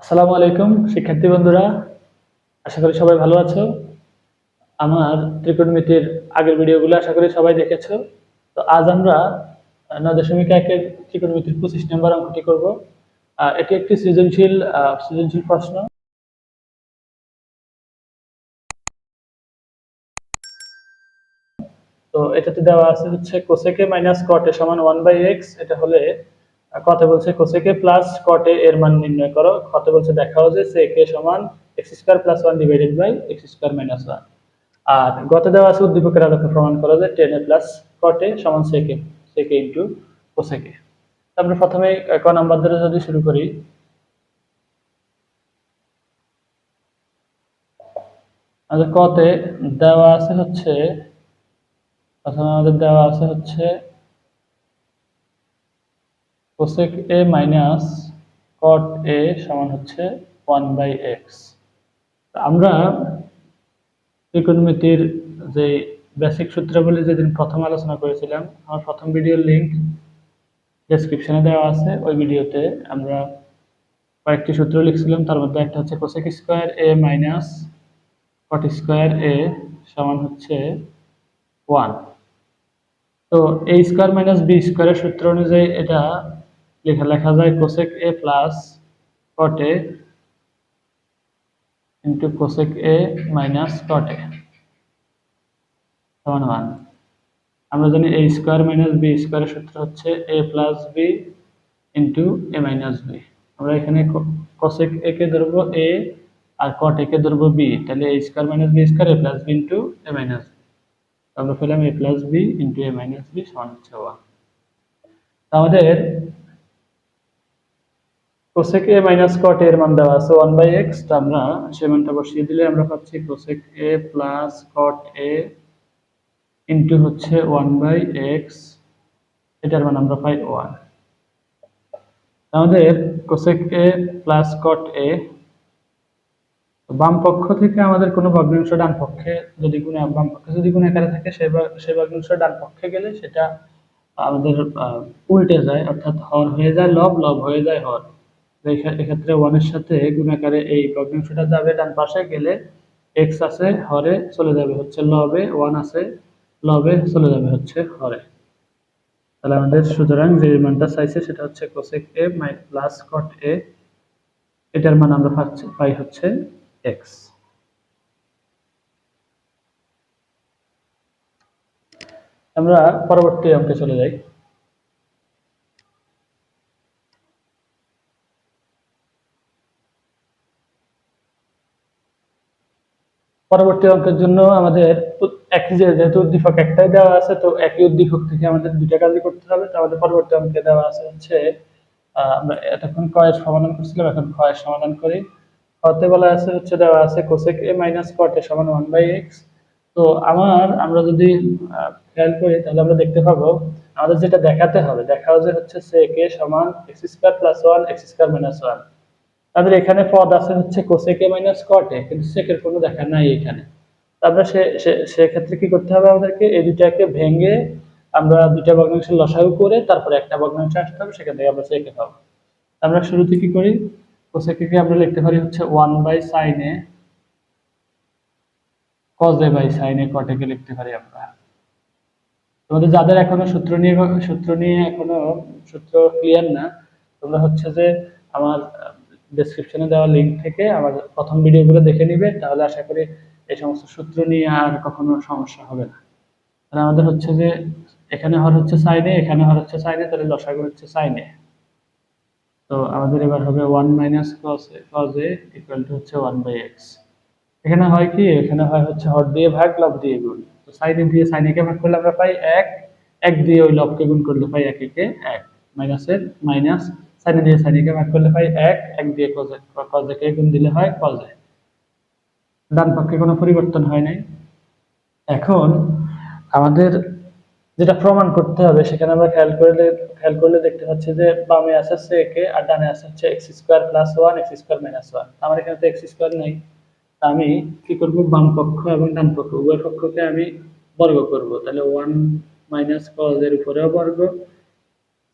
আসসালামু আলাইকুম শিক্ষার্থী বন্ধুরা, আশা করি সবাই ভালো আছো। আমার ত্রিকোণমিতির আগের ভিডিওগুলো আশা করি সবাই দেখেছো। তো আজ আমরা 9.1-এর ত্রিকোণমিতির 25 নম্বর অঙ্কটি করব। এটি একটি সৃজনশীল প্রশ্ন। তো এটাতে দেওয়া আছে হচ্ছে কোসেকে মাইনাস কটে সমান 1/x। এটা হলে কতে বলছে কোসেকে প্লাস কটে এর মান নির্ণয় করো। কতে বলছে দেখাও যে সেকে সমান x square plus 1 divided by x square minus 1। আর গতে দেওয়া আছে উদ্দীপকের আলোকে প্রমাণ করা যায় tan a plus cot a সমান sec a into cosec a। আমরা প্রথমে ক নাম্বার ধরে যদি শুরু করি, আমাদের কতে দেওয়া আছে হচ্ছে প্রথমে আমাদের দেওয়া আছে হচ্ছে cosec a minus cot a সমান হচ্ছে 1/x। আমরা ত্রিকোণমিতির যে বেসিক সূত্রাবলী যেদিন প্রথম আলোচনা করেছিলাম, আমার প্রথম ভিডিওর লিংক ডেসক্রিপশনে দেওয়া আছে। ওই ভিডিওতে আমরা কয়েকটি সূত্র লিখছিলাম, তার মধ্যে একটা হচ্ছে cosec square a minus caught square a সমান হচ্ছে 1। তো a স্কয়ার মাইনাস b স্কয়ারের সূত্র অনুযায়ী এটা লেখা যায় cosec a plus cot a into cosec a minus caught a সমান 1। আমরা জানি a স্কয়ার মাইনাস b স্কয়ারের সূত্র হচ্ছে a plus b into a minus b। আমরা এখানে কোসেক a কে ধরবো a আর cot a কে ধরবো b, তাহলে a square minus b square a plus b into a minus b। আমরা পেলাম a plus b into a minus b সমান হচ্ছে 1। আমাদের cosec a minus cot a এর মান দেওয়া আছে 1/x। তো আমরা সেই মানটা বসিয়ে দিলে আমরা পাচ্ছি cosec a plus cot a into হচ্ছে 1/x, এটার মান আমরা পাই 1। আমাদের cosec a plus cot a, বাম পক্ষ থেকে আমাদের কোনো ভগ্নাংশ ডান পক্ষে যদি বাম পক্ষে যদি গুণ আকারে থাকে সেই ভগ্নাংশ ডান পক্ষে গেলে সেটা আমাদের উল্টে যায়, অর্থাৎ হর হয়ে যায় লব, লব হয়ে যায় হর। এক্ষেত্রে 1 এর সাথে গুণ আকারে এই ভগ্নাংশটা যাবে ডান পাশে, গেলে x আছে হরে চলে যাবে হচ্ছে লবে, 1 আছে লবে চলে যাবে হচ্ছে হরে। তাহলে আমাদের সুতরাং যে মানটা চাইছে সেটা হচ্ছে cosec a plus cot a, এটার মান আমরা পাই হচ্ছে x। আমরা পরবর্তী অঙ্কে চলে যাই। পরবর্তী অঙ্কের জন্য আমাদের একই যেহেতু উদ্দীপক একটাই দেওয়া আছে, তো একই উদ্দীপক থেকে আমাদের দুইটা কাজই করতে হবে। তো আমাদের পরবর্তী অঙ্কে দেওয়া আছে হচ্ছে আমরা এতক্ষণ ক এর সমাধান করছিলাম, এখন খ এর সমাধান করি। কতে বলা আছে হচ্ছে দেওয়া আছে cosec a minus caught a সমান 1/x। তো আমরা যদি খেয়াল করি তাহলে আমরা দেখতে পাবো আমাদের যেটা দেখাতে হবে, দেখাও যে হচ্ছে sec a সমান x square plus 1 x square minus 1। তাদের এখানে পদ আছে হচ্ছে cosec a minus caught a, কিন্তু সেকের কোনো দেখা নাই এখানে। তারপরে সেক্ষেত্রে কি করতে হবে, আমাদেরকে এই দুটাকে ভেঙে আমরা দুইটা ভগ্নাংশের লসাগু করে তারপরে একটা ভগ্নাংশ আসতে হবে, সেখান থেকে আমরা সেকে পাবো। আমরা শুরুতে কি করি, কোসেক কে আমরা লিখতে পারি হচ্ছে 1/sin a cos a by sin a cot a কে লিখতে পারি আমরা। তোমাদের যাদের এখনো সূত্র ক্লিয়ার না, তোমরা হচ্ছে যে আমার ডেসক্রিপশনে দেওয়া লিংক থেকে আমার প্রথম ভিডিওগুলো দেখে নিবে, তাহলে আশা করি এই সমস্ত সূত্র নিয়ে আর কখনো সমস্যা হবে না। তাহলে আমাদের হচ্ছে যে এখানে হর হচ্ছে sin a, এখানে হর হচ্ছে sin a, তাহলে লসাগু হচ্ছে sin a। তো আমাদের এবার হবে 1 minus cos a equal to হচ্ছে 1/x। এখানে হয় কি, এখানে হয় হচ্ছে হর দিয়ে ভাগ লব দিয়ে গুণ। তো sin a দিয়ে sin a কে ভাগ করলে আমরা পাই 1, 1 দিয়ে ওই লবকে গুণ করলে পাই 1 একে 1, মাইনাসের মাইনাস, sin a দিয়ে sin a কে ভাগ করলে পাই 1, 1 দিয়ে cos a কে গুণ দিলে হয় cos a। ডান পক্ষে কোনো পরিবর্তন হয় নাই। এখন আমাদের যেটা প্রমাণ করতে হবে, সেখানে আমরা খেয়াল করলে দেখতে পাচ্ছি যে বামে আছে sec a আর ডানে আছে হচ্ছে x square plus 1 x square minus 1। আমার এখানে তো x স্কয়ার নাই, আমি কি করব, বাম পক্ষ এবং ডান পক্ষ উভয় পক্ষকে আমি বর্গ করব। তাহলে 1 মাইনাস cos এর উপরেও বর্গ,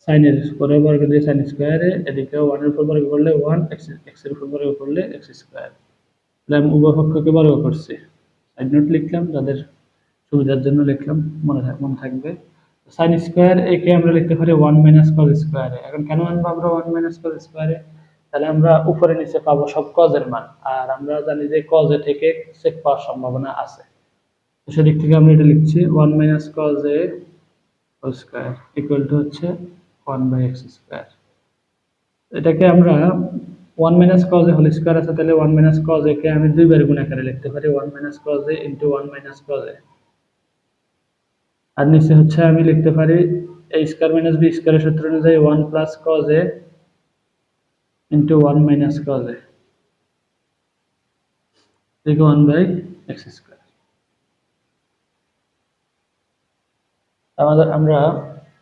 সাইনের উপরে বর্গ দিয়ে সাইন স্কোয়ারে, এদিকে 1 এর উপর বর্গ করলে 1, x এর উপর বর্গ করলে x স্কোয়ার। তাহলে আমি উভয় পক্ষকে বর্গ করছি। সাইড নোট লিখলাম, যাদের সুবিধার জন্য লিখলাম, মনে থাকবে। সাইন স্কোয়ার একে আমরা লিখতে পারি 1 মাইনাস কজ স্কোয়ারে। এখন কেন আনবো আমরা 1 মাইনাস কজ স্কোয়ারে? তাহলে আমরা উপরে নিচে পাবো সব কজের মান, আর আমরা জানি যে কজে থেকে সেক পাওয়ার সম্ভাবনা আছে। তো সেদিক থেকে আমরা এটা লিখছি 1 minus cos a whole square equal to হচ্ছে 1 বাই এক্স স্কোয়ার। এটাকে আমরা 1 minus cos a whole square আছে, তাহলে 1 মাইনাস কজ এ কে আমি দুইবার গুণ আকারে লিখতে পারি 1 minus cos a into 1 minus cos a. আর নিচে হচ্ছে আমি লিখতে পারি a স্কয়ার মাইনাস b স্কয়ারের সূত্র অনুযায়ী 1 plus cos a into 1 minus cos a equal 1 by x square. আমরা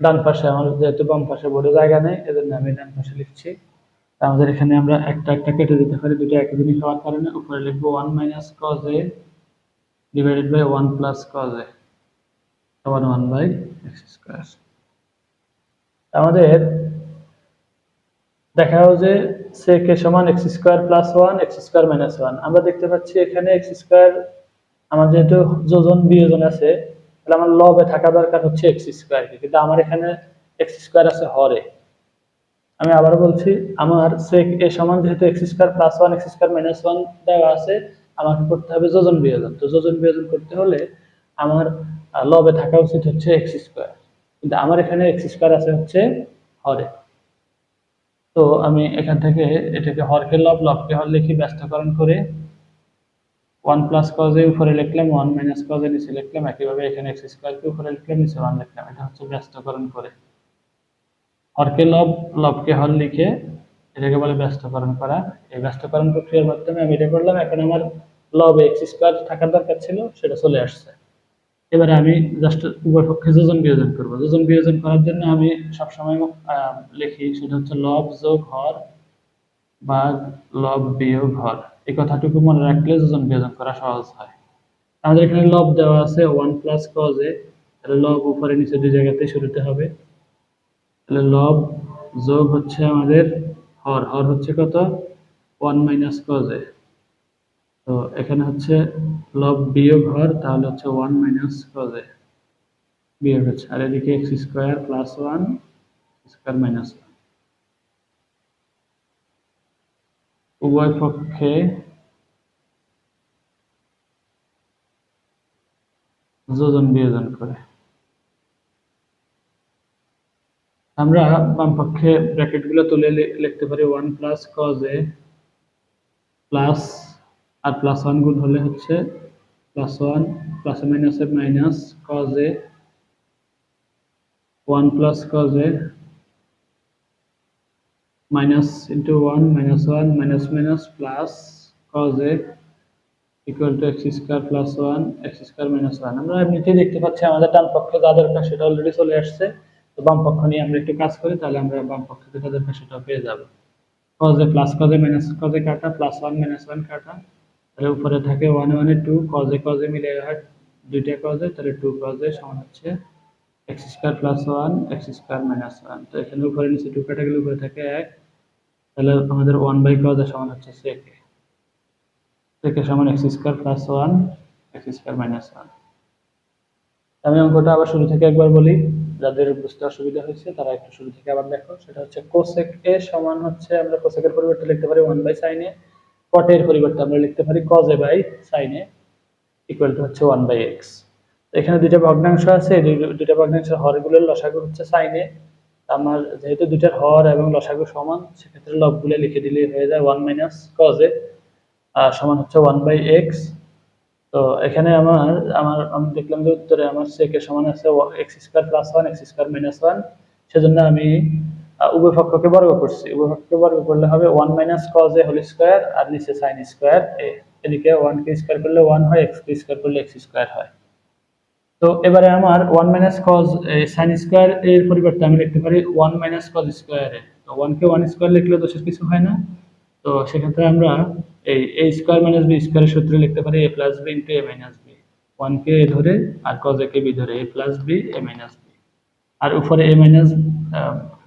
ডান পাশে, আমাদের যেহেতু বাম পাশে বোর্ডে জায়গা নেই, এজন্য আমি ডান পাশে লিখছি। আমাদের এখানে আমরা একটা একটা কেটে দিতে পারি, দুটো একই জিনিস হওয়ার কারণে উপরে লিখবো 1 minus cos a divided by 1 plus cos a সমান 1 বাই x স্কয়ার। আমাদের দেখা হলো যে sec a সমান x square plus 1 x square minus 1। আমরা দেখতে পাচ্ছি এখানে x স্কয়ার আমার যেহেতু যোজন বিয়োজন আছে, তাহলে আমার লবে থাকা দরকার হচ্ছে x স্কয়ার, কিন্তু আমার এখানে x স্কয়ার আছে হরে। আমি আবার বলছি, আমার sec a সমান যেহেতু x square plus 1 x square minus 1 দেওয়া আছে, আমাকে করতে হবে যোজন বিয়োজন। তো যোজন বিয়োজন করতে হলে আমার লবে থাকা উচিত হচ্ছে x স্কয়ার, কিন্তু আমার এখানে x স্কয়ার আছে হচ্ছে হরে। তো আমি এখান থেকে এটাকে হরকে লব, লবকে হর লিখি ব্যস্তকরণ করে 1 প্লাস cos a উপরে লিখলাম, 1 মাইনাস cos a নিচে লিখলাম, একইভাবে এখানে x স্কয়ার কে উপরে লিখলাম, নিচে 1 লিখলাম। এটা হচ্ছে ব্যস্তকরণ করে। হরকে লব, লবকে হর লিখে এটাকে বলে ব্যস্তকরণ করা। এই ব্যস্তকরণ প্রক্রিয়ার মাধ্যমে আমি এটা করলাম। এখন আমার লবে x স্কয়ার থাকার দরকার ছিল, সেটা চলে আসছে। এবারে আমি জাস্ট উভয় পক্ষে যোজন বিয়োজন করব। যোজন বিয়োজন করার জন্য আমি সবসময় লিখি সেটা হচ্ছে লব যোগ হর ভাগ লব বিয়োগ হর। এই কথাটুকু মনে রাখলে যোজন বিয়োজন করা সহজ হয়। আমাদের এখানে লব দেওয়া আছে 1 প্লাস cos a, তাহলে লব উপরে নিচে দুই জায়গাতে শুরুতে হবে। তাহলে লব যোগ হচ্ছে আমাদের হর, হর হচ্ছে কত 1 মাইনাস cos a। তো এখানে হচ্ছে লব বিয়োগ হর, তাহলে হচ্ছে 1 মাইনাস cos a বিয়োগ হচ্ছে, আর এদিকে x square plus 1 square minus 1। উভয় পক্ষে যোজন বিয়োজন করে আমরা বাম পক্ষে ব্র্যাকেট গুলো তুলে লিখতে পারি 1 প্লাস cos a প্লাস, আর প্লাস 1 গুণ হলে হচ্ছে plus 1 plus minus a minus cos a 1 plus cos a minus into 1 minus 1 minus minus plus cos a equal to x square plus 1 x square minus 1। আমরা এমনিতেই দেখতে পাচ্ছি আমাদের ডান পক্ষে যা দরকার সেটা অলরেডি চলে আসছে। তো বাম পক্ষ নিয়ে আমরা একটু কাজ করি, তাহলে আমরা বাম পক্ষে যেটা দরকার সেটা পেয়ে যাব। cos a plus cos a minus cos a কাটা, প্লাস 1 মাইনাস 1 কাটা, তাহলে উপরে থাকে 1 1 এ 2 cos a মিলে হয় দুইটা cos a, তাহলে 2 cos a সমান হচ্ছে x square plus 1 x square minus 1। তো এখানে উপরে নিচে 2 কাটা গেলে উপরে থাকে 1, তাহলে আমাদের 1 বাই cos a সমান হচ্ছে sec a। sec a সমান x square plus 1 x square minus 1। আমি অঙ্কটা আবার শুরু থেকে একবার বলি, যাদের বুঝতে অসুবিধা হয়েছে তারা একটু শুরু থেকে আবার দেখো। সেটা হচ্ছে cosec a সমান হচ্ছে, আমরা cosec এর পরিবর্তে লিখতে পারি 1 বাই sin a, cot এর পরিবর্তে আমরা লিখতে পারি cos a by sin a equal to হচ্ছে 1 বাই x। এখানে দুইটা ভগ্নাংশ আছে, এই দুইটা ভগ্নাংশের হরগুলোর লসাগু হচ্ছে sin a। আমার যেহেতু দুইটার হর এবং লসাগু সমান, সেক্ষেত্রে লবগুলো লিখে দিলেই হয়ে যায় 1 মাইনাস cos a সমান হচ্ছে 1 বাই x। তো এখানে আমি দেখলাম যে উত্তরে আমার sec a সমান আছে x square plus 1 x square minus 1। সেজন্য আমি উভয় পক্ষকে বর্গ করছি। উভয় পক্ষকে বর্গ করলে হবে 1 minus cos a whole square, আর নিচে sin স্কয়ার a। এদিকে 1 কে স্কয়ার করলে 1 হয়, x কে স্কয়ার করলে x স্কয়ার হয়। তো এবারে আমার 1 মাইনাস cos sin স্কয়ার এর পরিবর্তে আমি লিখতে পারি 1 মাইনাস cos স্কয়ার a। তো 1 কে 1 স্কয়ার লিখলে দোষের কিছু হয় না। তো সেক্ষেত্রে আমরা এই a স্কয়ার মাইনাস b স্কয়ারের সূত্রে লিখতে পারি a plus b into a minus b। 1 কে a ধরে আর cos a কে b ধরে a plus b a minus b, আর উপরে a মাইনাস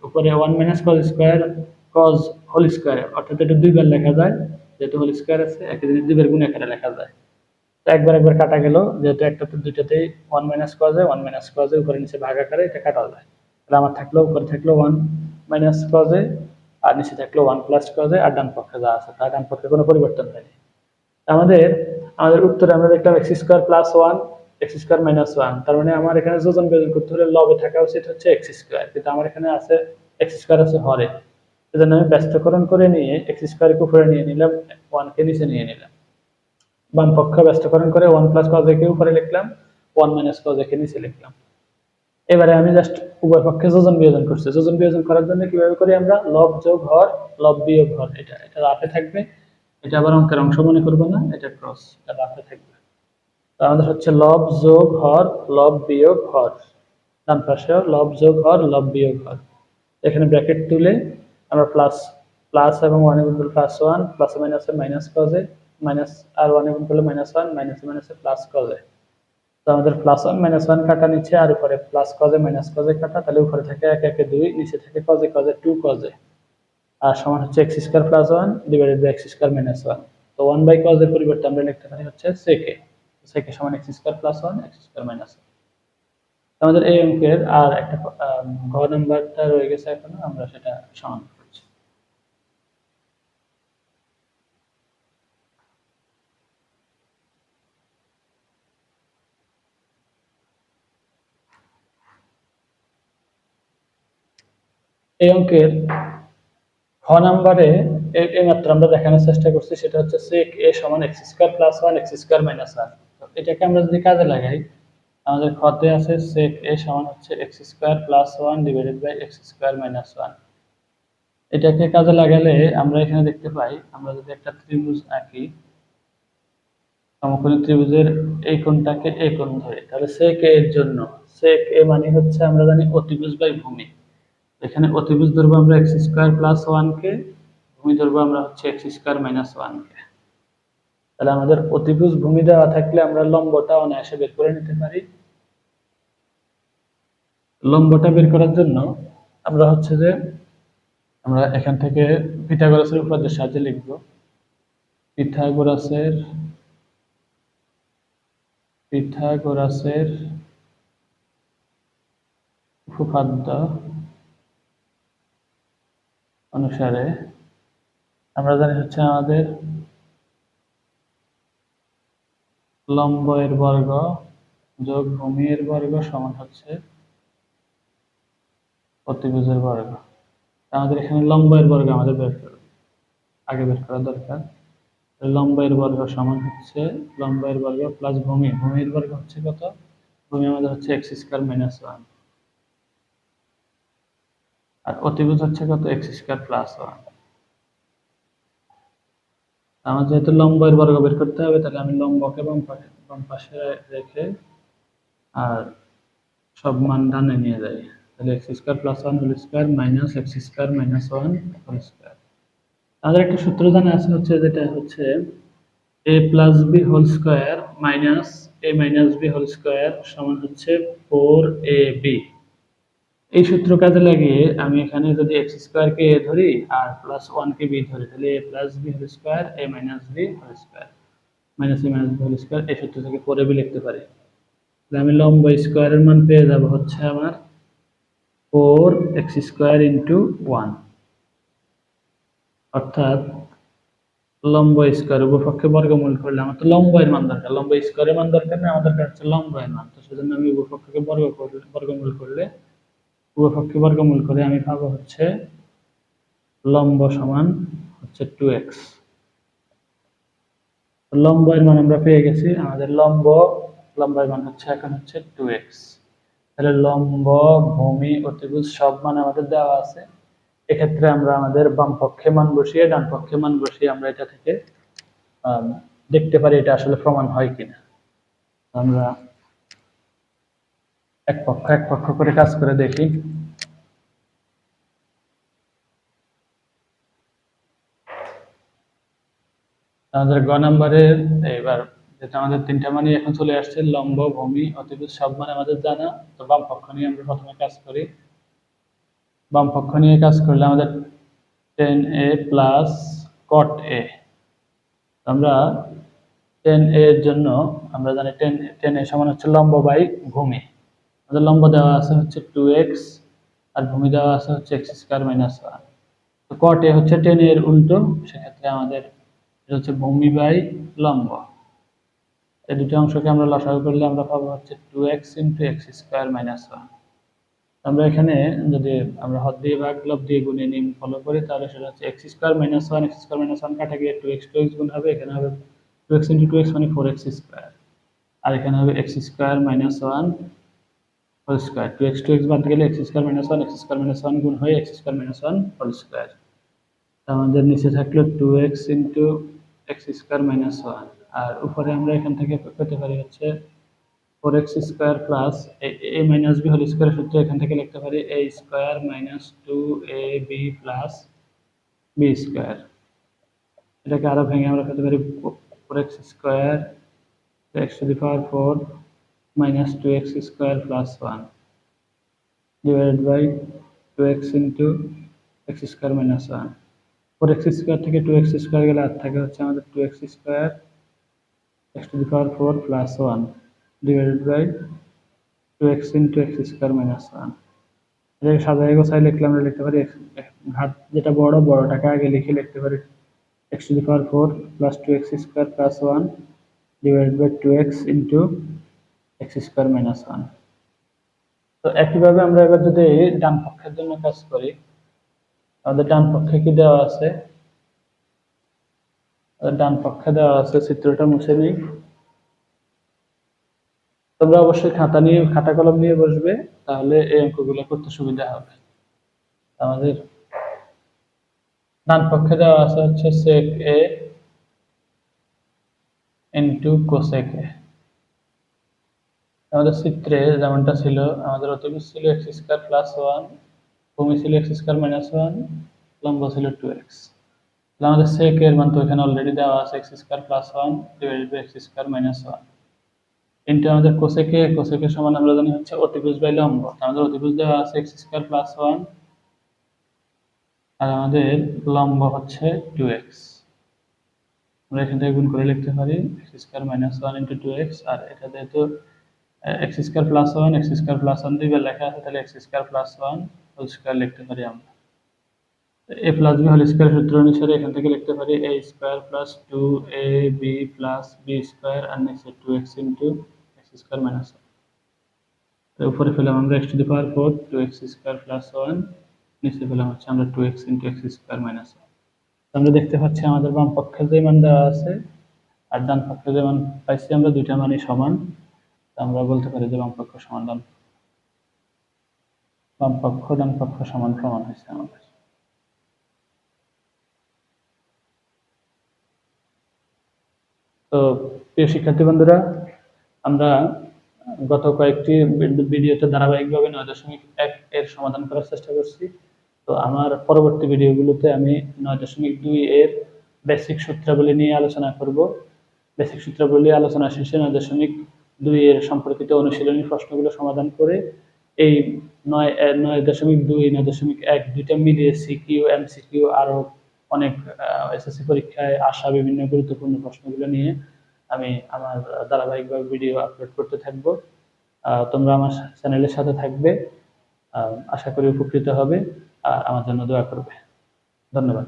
উপরে 1 minus cos square cos whole square, অর্থাৎ এটা দুইবার লেখা যায় যেহেতু হোল স্কয়ার আছে, একই জিনিস দুইবার গুণ আকারে লেখা যায়। তো একবার একবার কাটা গেল, যেহেতু একটাতে দুইটাতেই 1 মাইনাস কজে 1 মাইনাস কজে উপরে নিচে ভাগ আকারে এটা কাটা যায়। তাহলে আমার থাকলো উপরে থাকলো 1 মাইনাস কজে আর নিচে থাকলো 1 প্লাস কজে, আর ডান পক্ষে যা আছে তার ডান পক্ষে কোনো পরিবর্তন হয়নি। আমাদের আমাদের উত্তরে আমরা দেখলাম x square plus 1 x square minus 1, তার মানে আমার এখানে যোজন বিয়োজন করতে হলে লবে থাকা উচিত হচ্ছে এক্স স্কয়ার, কিন্তু আমার এখানে আছে এক্স স্কয়ার আছে হরে, সেজন্য আমি ব্যস্তকরণ করে নিয়ে এক্স স্কয়ারকে উপরে নিয়ে নিলাম, 1 কে নিচে নিয়ে নিলাম। বাম পক্ষ ব্যস্তকরণ করে 1 প্লাস কজ কে উপরে লিখলাম, 1 মাইনাস কজ কে নিচে লিখলাম। এবারে আমি জাস্ট উভয় পক্ষে যোজন বিয়োজন করছি। যোজন বিয়োজন করার জন্য কিভাবে করি আমরা, লব যোগ হর লব বিয়োগ হর, এটা রাফে থাকবে, এটা আবার অঙ্কের অংশ মনে করবো না, এটা ক্রস, এটা রাফে থাকবে। তো আমাদের হচ্ছে লব যোগ হর লব বিয়োগ হর, ডান পাশেও লব যোগ হর লব বিয়োগ হর। এখানে ব্র্যাকেট তুলে আমরা প্লাস প্লাস এবং 1 গুণ করলে প্লাস 1, প্লাস মাইনাসে মাইনাস কজে, মাইনাস আর 1 গুণ করলে মাইনাস 1, মাইনাসে মাইনাসে প্লাস কজে। তো আমাদের প্লাস 1 মাইনাস 1 কাটা নিচে, আর উপরে প্লাস কজে মাইনাস কজে কাটা, তাহলে উপরে থাকে 1 1 2, নিচে থাকে কজে কজে 2 কজে, আর সমান হচ্ছে x square plus 1 divided by x square minus 1। তো 1 বাই কজ এর পরিবর্তে আমরা লিখতে পারি হচ্ছে sec a, sec a সমান x square plus 1 x square minus 1। আমাদের এই অঙ্কের আর একটা ঘ নাম্বারটা রয়ে গেছে এখনো, আমরা সেটা সমান করছি। এই অঙ্কের খ নাম্বারে এই মাত্র আমরা দেখানোর চেষ্টা করছি, সেটা হচ্ছে sec a সমান x square plus 1 x square minus 1। তো এটাকে আমরা যদি কাজে লাগাই, আমাদের খতে আছে sec a সমান হচ্ছে x square plus 1 divided by x square minus 1। এটাকে কাজে লাগালে আমরা এখানে দেখতে পাই, আমরা যদি একটা ত্রিভুজ আঁকি, সমকোণী ত্রিভুজের এই কোণটাকে এই কোণ ধরে, তাহলে sec a এর জন্য sec a মানে হচ্ছে আমরা জানি অতিভুজ বাই ভূমি। এখানে অতিভুজ ধরবো আমরা এক্স স্কয়ার প্লাস 1 কে, ভূমি ধরবো আমরা হচ্ছে এক্স স্কয়ার মাইনাস 1 কে। তাহলে আমাদের অতিভুজ ভূমি দেওয়া থাকলে আমরা লম্বটা অনায়াসে বের করে নিতে পারি। লম্বটা বের করার জন্য আমরা হচ্ছে যে আমরা এখান থেকে পিথাগোরাসের উপপাদ্যের সাহায্যে লিখব। পিথাগোরাসের উপপাদ্য অনুসারে আমরা জানি হচ্ছে আমাদের লম্ব এর বর্গ যোগ ভূমি এর বর্গ সমান হচ্ছে অতিভুজের বর্গ। আমাদের এখানে লম্ব এর বর্গ আমাদের আগে বের করা দরকার। লম্ব এর বর্গ সমান হচ্ছে লম্ব এর বর্গ প্লাস ভূমির বর্গ হচ্ছে কত, ভূমি আমাদের হচ্ছে এক্স স্কয়ার মাইনাস 1, আর অতিভুজ হচ্ছে কত এক্স স্কয়ার প্লাস 1। আমার যেহেতু লম্ব এর বর্গ বের করতে হবে, তাহলে আমি লম্বকে বাম পাশে রেখে আর সব মান ডানে নিয়ে যাই, তাহলে x square plus 1 whole square minus x square minus 1 whole square. আমাদের একটা সূত্র জানা আছে হচ্ছে, যেটা হচ্ছে a plus b whole square minus a minus b whole square সমান হচ্ছে 4ab। এই সূত্র কাজে লাগিয়ে আমি এখানে যদি এক্স স্কয়ার কে a ধরি আর প্লাস 1 কে b ধরি, তাহলে a plus b whole square a minus b whole square minus a minus b whole square, এই সূত্র থেকে 4ab লিখতে পারি। তাহলে আমি লম্ব স্কয়ারের মান পেয়ে যাব হচ্ছে আমার 4x স্কয়ার ইনটু 1, অর্থাৎ লম্ব স্কয়ার উভয়পক্ষে বর্গমূল করলে, আমার তো লম্ব এর মান দরকার, লম্ব স্কয়ারের মান দরকার না, আমাদের কাছে লম্ব এর মান। তো সেজন্য আমি উভয়পক্ষকে বর্গমূল করলে উভয়পক্ষকে বর্গমূল করে আমি পাবো হচ্ছে লম্ব সমান হচ্ছে 2x। লম্ব এর মান আমরা পেয়ে গেছি, আমাদের লম্বের মান হচ্ছে এখন হচ্ছে 2x। তাহলে লম্ব ভূমি অতিভুজ সব মান আমাদের দেওয়া আছে। এক্ষেত্রে আমরা আমাদের বাম পক্ষে মান বসিয়ে ডান পক্ষে মান বসিয়ে আমরা এটা থেকে দেখতে পারি এটা আসলে প্রমাণ হয় কিনা। আমরা এক পক্ষ করে কাজ করে দেখি। আমাদের গ নাম্বারের এবার যেটা আমাদের তিনটা মানই এখন চলে আসছে, লম্ব ভূমি অতিভুজ সব মান আমাদের জানা। তো বাম পক্ষ নিয়ে আমরা প্রথমে কাজ করি। বাম পক্ষ নিয়ে কাজ করলে আমাদের tan a plus cot a। আমরা tan a এর জন্য আমরা জানি tan a সমান হচ্ছে লম্ব বাই ভূমি। আমাদের লম্ব দেওয়া আছে হচ্ছে 2x আর ভূমি দেওয়া আছে হচ্ছে x স্কয়ার মাইনাস 1। তো cot a হচ্ছে tan a এর উল্টো, সেক্ষেত্রে আমাদের এটা হচ্ছে ভূমি বাই লম্ব। এই দুটো অংশকে আমরা লসাগু করলে আমরা পাবো হচ্ছে 2x × x স্কয়ার মাইনাস 1। আমরা এখানে যদি আমরা হর দিয়ে ভাগ লব দিয়ে গুণে নিয়ম ফলো করি তাহলে সেটা হচ্ছে x square minus 1 x square minus 1 কাটা গিয়ে 2x গুণ হবে, এখানে হবে 2x × 2x মানে 4x স্কয়ার, আর এখানে হবে x square minus 1 whole square. 2x বাদ গেলে x square minus 1 x square minus 1 গুণ হয়ে x square minus 1 whole square. আমাদের নিচে থাকলো 2x × x স্কয়ার মাইনাস 1, আর উপরে আমরা এখান থেকে পেতে পারি হচ্ছে 4x square plus a minus b whole square সূত্র এখান থেকে লিখতে পারি a square minus 2ab plus b square. এটাকে আরো ভেঙে আমরা পেতে পারি 4x square x to the power 4 minus 2x square plus 1 divided by 2x × x square minus 1। 4x square থেকে 2x স্কয়ার গেলে আর থাকে হচ্ছে আমাদের 2x square x to the power 4 plus 1 divided by 2x × x square minus 1। এটাকে সাজায় গোছায় লিখলে আমরা লিখতে পারি ঘাত যেটা বড়টাকে আগে লিখতে পারি x to the power 4 plus 2x square plus 1 divided by 2x × x square minus 1। তো একইভাবে আমরা এবার যদি ডান পক্ষের জন্য কাজ করি, আমাদের ডান পক্ষে কি দেওয়া আছে? ডান পক্ষে দেওয়া আছে, চিত্রটা মুছে নিই। তোমরা অবশ্যই খাতা কলম নিয়ে বসবে, তাহলে এই অঙ্কগুলো করতে সুবিধা হবে। আমাদের ডান পক্ষে দেওয়া আছে হচ্ছে sec a into cosec a। আমাদের চিত্রে যেমনটা ছিল, আমাদের অতিভুজ ছিল x স্কয়ার প্লাস 1, ভূমি ছিল x স্কয়ার মাইনাস 1, লম্ব ছিল 2x। তাহলে আমাদের sec এর মান তো এখানে অলরেডি দেওয়া আছে x square plus 1 divided by x square minus 1 into আমাদের cosec এর সমান আমরা জানি হচ্ছে অতিভুজ বাই লম্ব। আমাদের অতিভুজ দেওয়া আছে x স্কয়ার প্লাস 1 আর আমাদের লম্ব হচ্ছে 2x। আমরা এখান থেকে গুণ করে লিখতে পারি x square minus 1 into 2x, আর এটা যেহেতু x square plus 1 x square plus 1 দুইবার লেখা আছে, তাহলে x square plus 1 whole square লিখতে পারি আমরা। a plus b whole square সূত্র অনুসারে এখান থেকে লিখতে পারি a square plus 2ab plus b square আর নিচে 2x into x square minus 1। তো উপরে পেলাম আমরা x to the power 4 2x square plus 1, নিচে পেলাম হচ্ছে আমরা 2x into x square minus 1। আমরা দেখতে পাচ্ছি আমাদের বাম পক্ষে যে মান দেওয়া আছে আর ডান পক্ষে যে মান পাইছি আমরা, দুইটা মানই সমান। আমরা বলতে পারি যে বাম পক্ষ সমান ডান পক্ষ সমান প্রমাণ হয়েছে আমাদের। তো প্রিয় শিক্ষার্থী বন্ধুরা, আমরা গত কয়েকটি ভিডিওতে ধারাবাহিকভাবে 9.1 এর সমাধান করার চেষ্টা করছি। তো আমার পরবর্তী ভিডিওগুলোতে আমি 9.2 এর বেসিক সূত্রাবলী নিয়ে আলোচনা করব। বেসিক সূত্রাবলী আলোচনা শেষে 9.2 এর সম্পর্কিত অনুশীলনী প্রশ্নগুলো সমাধান করে এই 9.2 9.1 দুইটা মিলিয়ে সিকিউ এমসিকিউ আরো অনেক এসএসসি পরীক্ষায় আসা বিভিন্ন গুরুত্বপূর্ণ প্রশ্নগুলো নিয়ে আমি আমার ধারাবাহিকভাবে ভিডিও আপলোড করতে থাকবো। তোমরা আমার চ্যানেলের সাথে থাকবে, আশা করি উপকৃত হবে আর আমার জন্য দোয়া করবে। ধন্যবাদ।